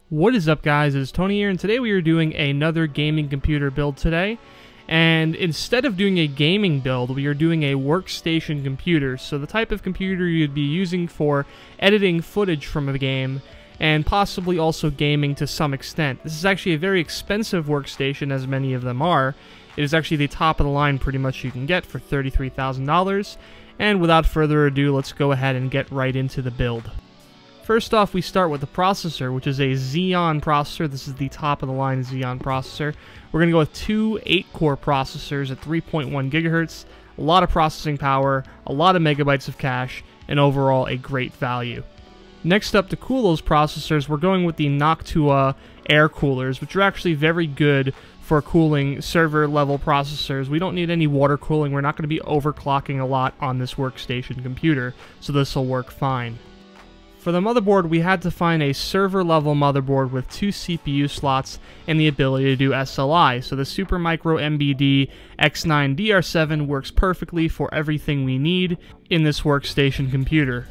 What is up, guys? It's Tony here, and today we are doing another gaming computer build today. And instead of doing a gaming build, we are doing a workstation computer. So the type of computer you'd be using for editing footage from a game, and possibly also gaming to some extent. This is actually a very expensive workstation, as many of them are. It is actually the top of the line pretty much you can get for $33,000. And without further ado, let's go ahead and get right into the build. First off, we start with the processor, which is a Xeon processor. This is the top of the line Xeon processor. We're going to go with two 8-core processors at 3.1 gigahertz, a lot of processing power, a lot of megabytes of cache, and overall a great value. Next up, to cool those processors, we're going with the Noctua air coolers, which are actually very good for cooling server-level processors. We don't need any water cooling. We're not going to be overclocking a lot on this workstation computer, so this will work fine. For the motherboard, we had to find a server-level motherboard with 2 CPU slots and the ability to do SLI. So the Supermicro MBD X9 DR7 works perfectly for everything we need in this workstation computer.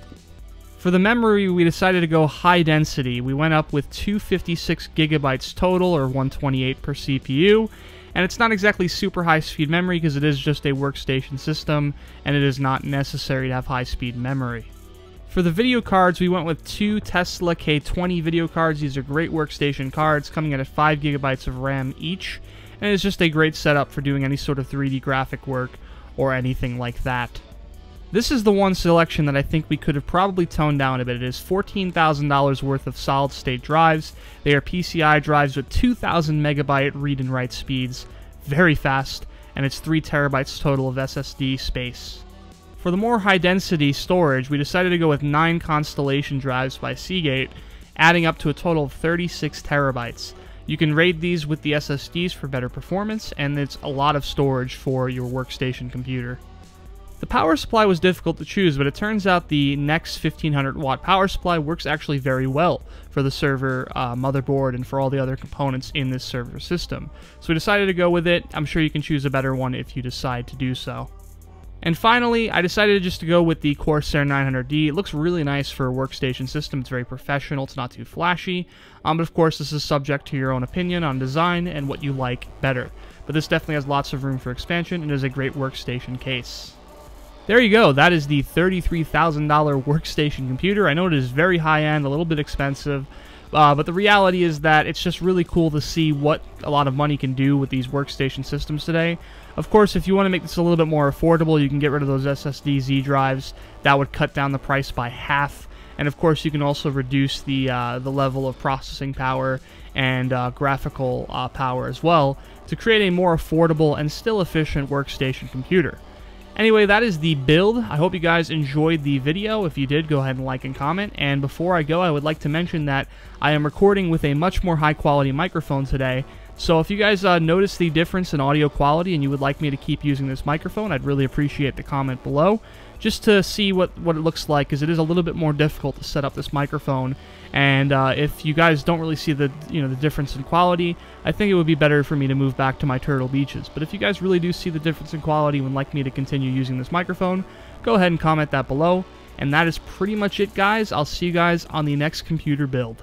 For the memory, we decided to go high density. We went up with 256 gigabytes total, or 128 per CPU. And it's not exactly super high-speed memory because it is just a workstation system, and it is not necessary to have high-speed memory. For the video cards, we went with 2 Tesla K20 video cards. These are great workstation cards, coming in at 5 gigabytes of RAM each, and it's just a great setup for doing any sort of 3D graphic work or anything like that. This is the one selection that I think we could have probably toned down a bit. It is $14,000 worth of solid-state drives. They are PCI drives with 2,000 megabyte read and write speeds, very fast, and it's 3 terabytes total of SSD space. For the more high-density storage, we decided to go with 9 Constellation drives by Seagate, adding up to a total of 36 terabytes. You can RAID these with the SSDs for better performance, and it's a lot of storage for your workstation computer. The power supply was difficult to choose, but it turns out the Nex 1500 watt power supply works actually very well for the server motherboard and for all the other components in this server system. So we decided to go with it. I'm sure you can choose a better one if you decide to do so. And finally, I decided just to go with the Corsair 900D. It looks really nice for a workstation system. It's very professional. It's not too flashy. But of course, this is subject to your own opinion on design and what you like better. But this definitely has lots of room for expansion and is a great workstation case. There you go. That is the $33,000 workstation computer. I know it is very high-end, a little bit expensive. But the reality is that it's just really cool to see what a lot of money can do with these workstation systems today. Of course, if you want to make this a little bit more affordable, you can get rid of those SSD Z drives. That would cut down the price by half. And of course, you can also reduce the level of processing power and graphical power as well to create a more affordable and still efficient workstation computer. Anyway, that is the build. I hope you guys enjoyed the video. If you did, go ahead and like and comment. And before I go, I would like to mention that I am recording with a much more high-quality microphone today. So if you guys notice the difference in audio quality and you would like me to keep using this microphone, I'd really appreciate the comment below, just to see what it looks like, because it is a little bit more difficult to set up this microphone. And if you guys don't really see the difference in quality, I think it would be better for me to move back to my Turtle Beaches. But if you guys really do see the difference in quality and would like me to continue using this microphone, go ahead and comment that below. And that is pretty much it, guys. I'll see you guys on the next computer build.